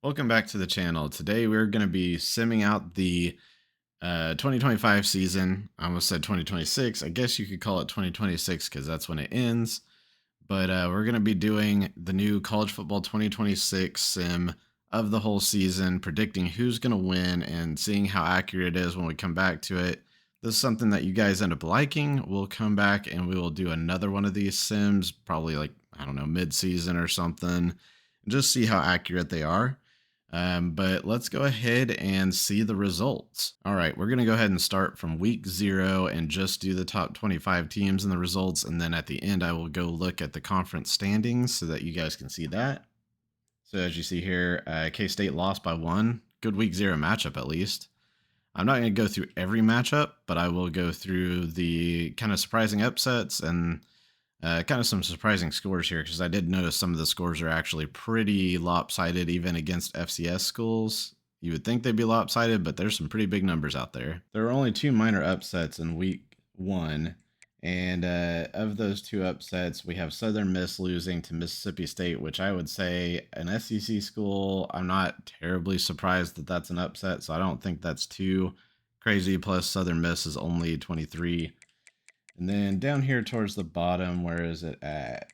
Welcome back to the channel. Today we're going to be simming out the 2025 season. I almost said 2026. I guess you could call it 2026 because that's when it ends. But we're going to be doing the new college football 2026 sim of the whole season, predicting who's going to win and seeing how accurate it is when we come back to it. This is something that you guys end up liking. We'll come back and we will do another one of these sims, probably like, I don't know, mid season or something, and just see how accurate they are. But let's go ahead and see the results. All right, we're going to go ahead and start from week 0 and just do the top 25 teams and the results. And then at the end, I will go look at the conference standings so that you guys can see that. So as you see here, K-State lost by 1. Good week 0 matchup, at least. I'm not going to go through every matchup, but I will go through the kind of surprising upsets and kind of some surprising scores here, because I did notice some of the scores are actually pretty lopsided, even against FCS schools. You would think they'd be lopsided, but there's some pretty big numbers out there. There are only 2 minor upsets in week 1. And of those 2 upsets, we have Southern Miss losing to Mississippi State, which I would say an SEC school. I'm not terribly surprised that that's an upset, so I don't think that's too crazy. Plus, Southern Miss is only 23. And then down here towards the bottom, where is it at?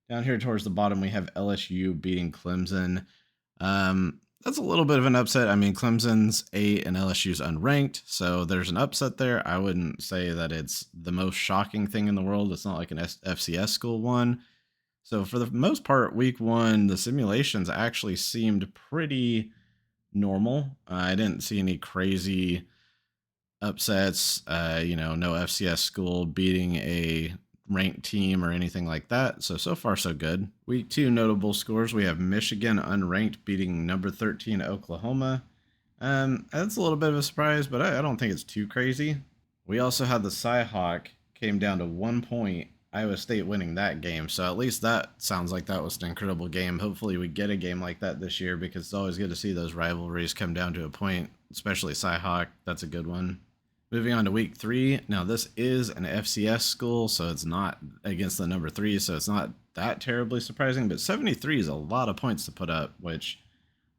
Down here towards the bottom, we have LSU beating Clemson. That's a little bit of an upset. I mean, Clemson's 8 and LSU's unranked, so there's an upset there. I wouldn't say that it's the most shocking thing in the world. It's not like an FCS school won. So for the most part, week 1, the simulations actually seemed pretty normal. I didn't see any crazy upsets, no FCS school beating a ranked team or anything like that. So far, so good. Week 2 notable scores, we have Michigan unranked beating number 13 Oklahoma. That's a little bit of a surprise, but I don't think it's too crazy. We also had the Cyhawk came down to 1 point. Iowa State winning that game. So at least that sounds like that was an incredible game. Hopefully we get a game like that this year, because it's always good to see those rivalries come down to a point, especially Cyhawk. That's a good one. Moving on to week 3. Now, this is an FCS school, so it's not against the number 3, so it's not that terribly surprising. But 73 is a lot of points to put up, which,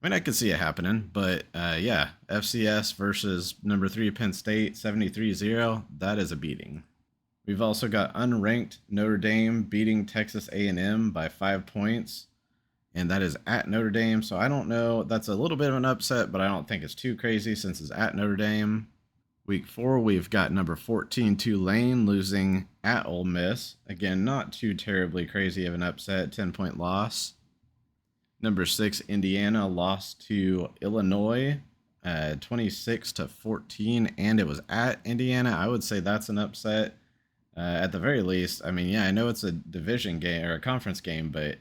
I mean, I could see it happening. But yeah, FCS versus number 3 Penn State, 73-0. That is a beating. We've also got unranked Notre Dame beating Texas A&M by 5 points, and that is at Notre Dame. So I don't know. That's a little bit of an upset, but I don't think it's too crazy since it's at Notre Dame. Week 4, we've got number 14 Tulane losing at Ole Miss. Again, not too terribly crazy of an upset, 10-point loss. Number 6 Indiana lost to Illinois, 26-14, and it was at Indiana. I would say that's an upset at the very least. I mean, yeah, I know it's a division game or a conference game, but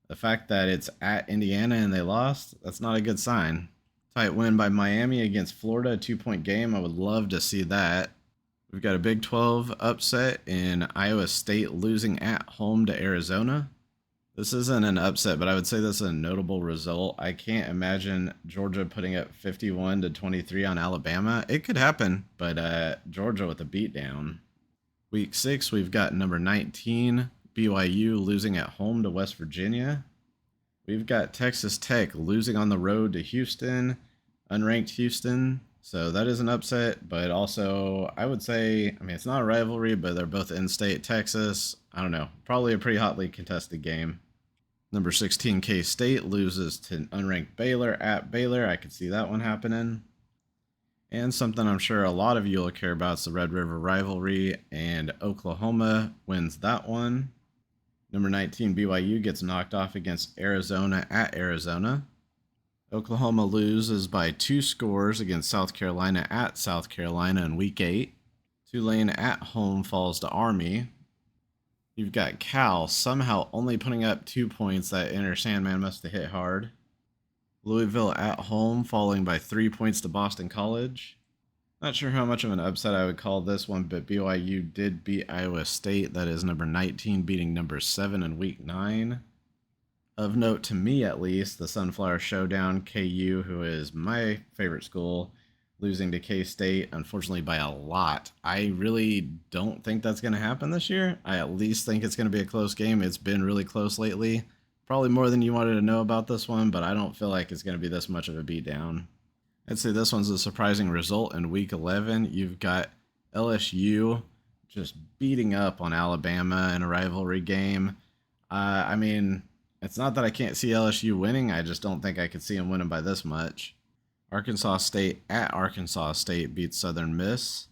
the fact that it's at Indiana and they lost, that's not a good sign. Tight win by Miami against Florida, a 2-point game. I would love to see that. We've got a Big 12 upset in Iowa State losing at home to Arizona. This isn't an upset, but I would say this is a notable result. I can't imagine Georgia putting up 51-23 on Alabama. It could happen, but Georgia with a beatdown. Week 6, we've got number 19 BYU losing at home to West Virginia. We've got Texas Tech losing on the road to Houston, unranked Houston. So that is an upset, but also I would say, I mean, it's not a rivalry, but they're both in-state Texas. I don't know, probably a pretty hotly contested game. Number 16 K-State loses to unranked Baylor at Baylor. I could see that one happening. And something I'm sure a lot of you will care about is the Red River rivalry, and Oklahoma wins that one. Number 19 BYU gets knocked off against Arizona at Arizona. Oklahoma loses by 2 scores against South Carolina at South Carolina in week 8. Tulane at home falls to Army. You've got Cal somehow only putting up 2 points. That Enter Sandman must have hit hard. Louisville at home falling by 3 points to Boston College. Not sure how much of an upset I would call this one, but BYU did beat Iowa State. That is number 19 beating number 7 in week 9. Of note to me, at least, the Sunflower Showdown, KU, who is my favorite school, losing to K-State, unfortunately by a lot. I really don't think that's going to happen this year. I at least think it's going to be a close game. It's been really close lately. Probably more than you wanted to know about this one, but I don't feel like it's going to be this much of a beatdown. I'd say this one's a surprising result in week 11. You've got LSU just beating up on Alabama in a rivalry game. I mean, it's not that I can't see LSU winning, I just don't think I could see them winning by this much. Arkansas State at Arkansas State beats Southern Miss.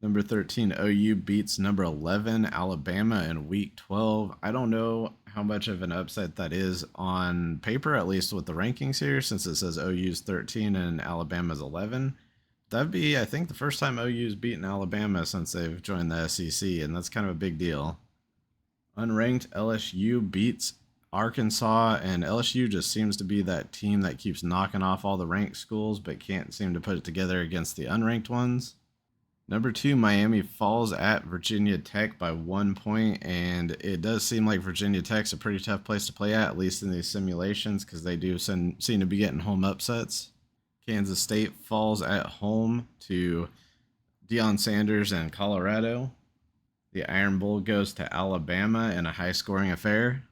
Number 13 OU beats number 11 Alabama in week 12. I don't know how much of an upset that is on paper, at least with the rankings here, since it says OU's 13 and Alabama's 11. That'd be, I think, the first time OU's beaten Alabama since they've joined the SEC, and that's kind of a big deal. Unranked LSU beats Arkansas, and LSU just seems to be that team that keeps knocking off all the ranked schools but can't seem to put it together against the unranked ones. Number 2, Miami falls at Virginia Tech by 1 point, and it does seem like Virginia Tech's a pretty tough place to play at least in these simulations, because they do seem to be getting home upsets. Kansas State falls at home to Deion Sanders and Colorado. The Iron Bowl goes to Alabama in a high-scoring affair.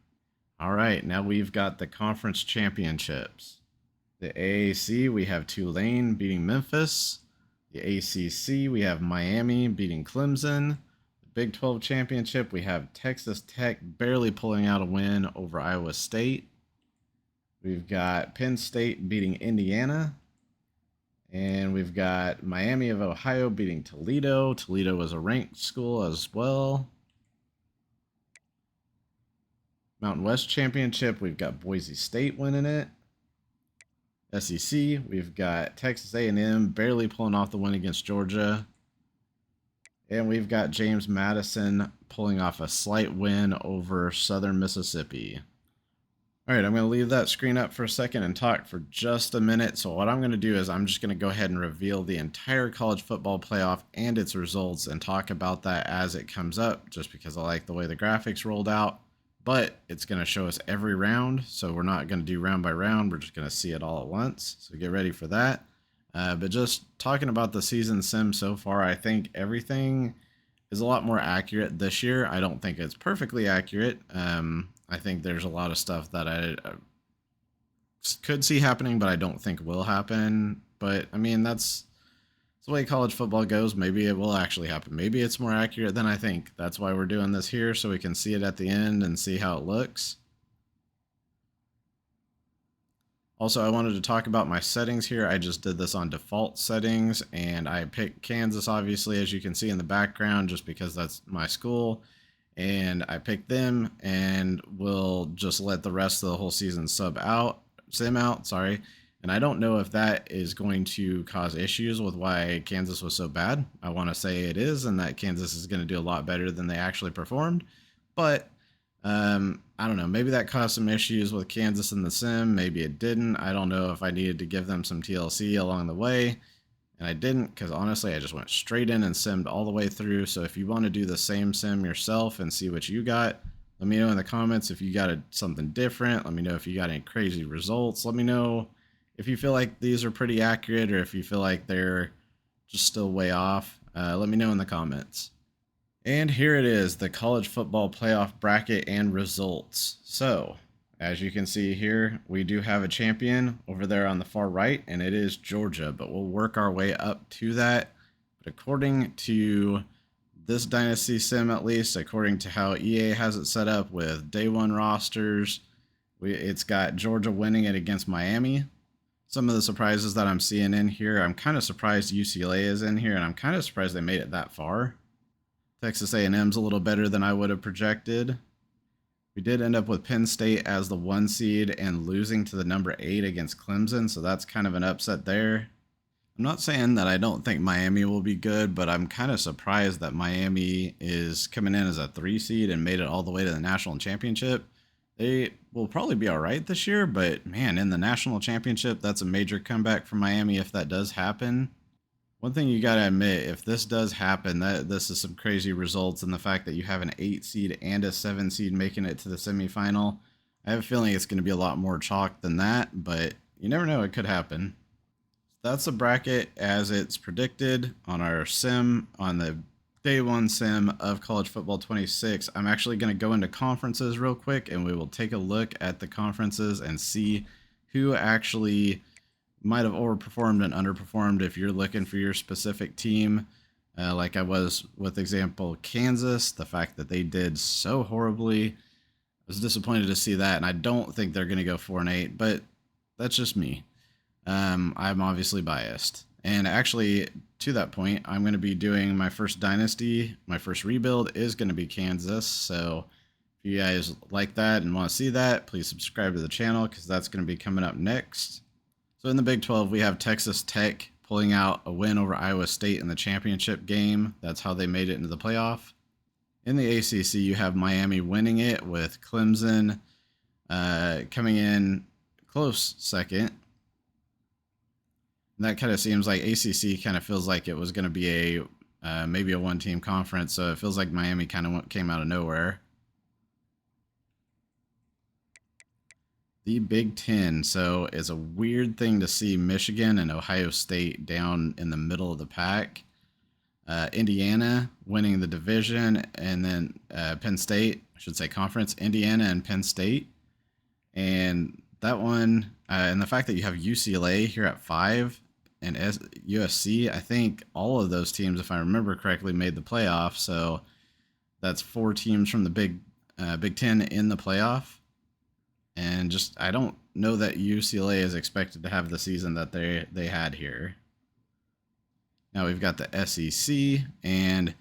All right, now we've got the conference championships. The AAC, we have Tulane beating Memphis. The ACC, we have Miami beating Clemson. The Big 12 championship, we have Texas Tech barely pulling out a win over Iowa State. We've got Penn State beating Indiana. And we've got Miami of Ohio beating Toledo. Toledo was a ranked school as well. Mountain West championship, we've got Boise State winning it. SEC, we've got Texas A&M barely pulling off the win against Georgia. And we've got James Madison pulling off a slight win over Southern Mississippi. All right, I'm going to leave that screen up for a second and talk for just a minute. So what I'm going to do is I'm just going to go ahead and reveal the entire college football playoff and its results and talk about that as it comes up, just because I like the way the graphics rolled out. But it's going to show us every round, so we're not going to do round by round. We're just going to see it all at once, so get ready for that. But just talking about the season sim so far, I think everything is a lot more accurate this year. I don't think it's perfectly accurate. I think there's a lot of stuff that I could see happening, but I don't think will happen. But, I mean, that's the way college football goes. Maybe it will actually happen. Maybe it's more accurate than I think. That's why we're doing this here, so we can see it at the end and see how it looks. Also, I wanted to talk about my settings here. I just did this on default settings, and I picked Kansas, obviously, as you can see in the background, just because that's my school. And I picked them, and we'll just let the rest of the whole season sim out. And I don't know if that is going to cause issues with why Kansas was so bad. I want to say it is, and that Kansas is going to do a lot better than they actually performed. But I don't know. Maybe that caused some issues with Kansas in the sim. Maybe it didn't. I don't know if I needed to give them some TLC along the way. And I didn't, because honestly, I just went straight in and simmed all the way through. So if you want to do the same sim yourself and see what you got, let me know in the comments if you got something different. Let me know if you got any crazy results. Let me know if you feel like these are pretty accurate, or if you feel like they're just still way off. Let me know in the comments. And here it is, the college football playoff bracket and results. So, as you can see here, we do have a champion over there on the far right, and it is Georgia, but we'll work our way up to that. But according to this Dynasty Sim, at least, according to how EA has it set up with day one rosters, it's got Georgia winning it against Miami. Some of the surprises that I'm seeing in here, I'm kind of surprised UCLA is in here, and I'm kind of surprised they made it that far. Texas A&M's a little better than I would have projected. We did end up with Penn State as the 1 seed and losing to the number 8 against Clemson, so that's kind of an upset there. I'm not saying that I don't think Miami will be good, but I'm kind of surprised that Miami is coming in as a 3 seed and made it all the way to the national championship. They will probably be all right this year, but man, in the national championship, that's a major comeback for Miami if that does happen. One thing you got to admit, if this does happen, this is some crazy results, and the fact that you have an 8 seed and a 7 seed making it to the semifinal, I have a feeling it's going to be a lot more chalk than that, but you never know, it could happen. That's the bracket as it's predicted on our sim on the Day one sim of college football 26. I'm actually going to go into conferences real quick and we will take a look at the conferences and see who actually might have overperformed and underperformed if you're looking for your specific team. Like I was with example Kansas, the fact that they did so horribly, I was disappointed to see that, and I don't think they're going to go 4-8, but that's just me. I'm obviously biased. And actually, to that point, I'm going to be doing my first dynasty. My first rebuild is going to be Kansas. So if you guys like that and want to see that, please subscribe to the channel because that's going to be coming up next. So in the Big 12, we have Texas Tech pulling out a win over Iowa State in the championship game. That's how they made it into the playoff. In the ACC, you have Miami winning it with Clemson coming in close second. And that kind of seems like ACC kind of feels like it was going to be a maybe a one-team conference, so it feels like Miami kind of came out of nowhere. The Big Ten. So it's a weird thing to see Michigan and Ohio State down in the middle of the pack. Indiana winning the division, and then Penn State, I should say conference, Indiana and Penn State. And that one, and the fact that you have UCLA here at 5 and USC, I think all of those teams, if I remember correctly, made the playoff. So that's 4 teams from the Big Ten in the playoff. And just, I don't know that UCLA is expected to have the season that they had here. Now we've got the SEC and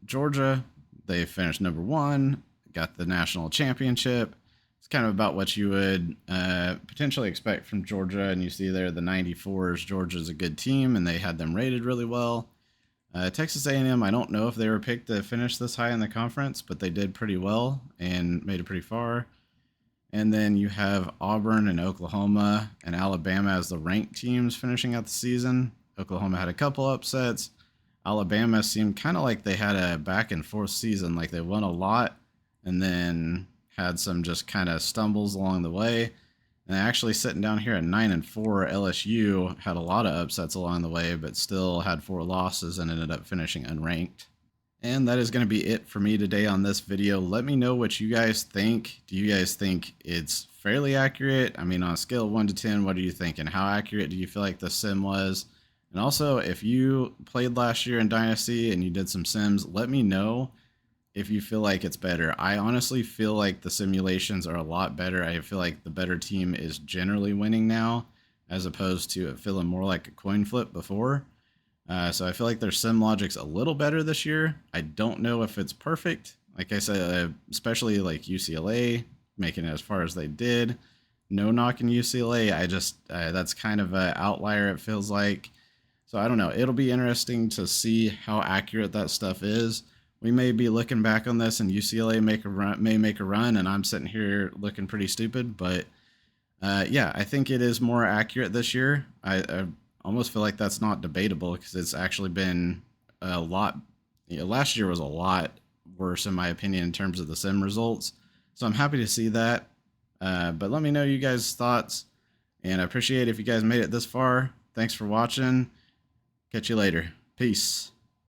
Georgia. They finished number 1, got the national championship. It's kind of about what you would potentially expect from Georgia. And you see there the 94s. Georgia's a good team, and they had them rated really well. Texas A&M, I don't know if they were picked to finish this high in the conference, but they did pretty well and made it pretty far. And then you have Auburn and Oklahoma and Alabama as the ranked teams finishing out the season. Oklahoma had a couple upsets. Alabama seemed kind of like they had a back and forth season, like they won a lot and then had some just kind of stumbles along the way. And actually sitting down here at 9-4, LSU had a lot of upsets along the way, but still had 4 losses and ended up finishing unranked. And that is going to be it for me today on this video. Let me know what you guys think. Do you guys think it's fairly accurate? I mean, on a scale of 1 to 10, what do you think? And how accurate do you feel like the sim was? And also, if you played last year in Dynasty and you did some sims, let me know if you feel like it's better. I honestly feel like the simulations are a lot better. I feel like the better team is generally winning now, as opposed to it feeling more like a coin flip before. So I feel like their sim logic's a little better this year. I don't know if it's perfect. Like I said, especially like UCLA making it as far as they did. No knocking UCLA. I just that's kind of an outlier, it feels like. So I don't know. It'll be interesting to see how accurate that stuff is. We may be looking back on this and UCLA may make a run, and I'm sitting here looking pretty stupid. But yeah, I think it is more accurate this year. I almost feel like that's not debatable because it's actually been a lot. Last year was a lot worse in my opinion in terms of the sim results. So I'm happy to see that. But let me know you guys' thoughts, and I appreciate if you guys made it this far. Thanks for watching. Catch you later. Peace.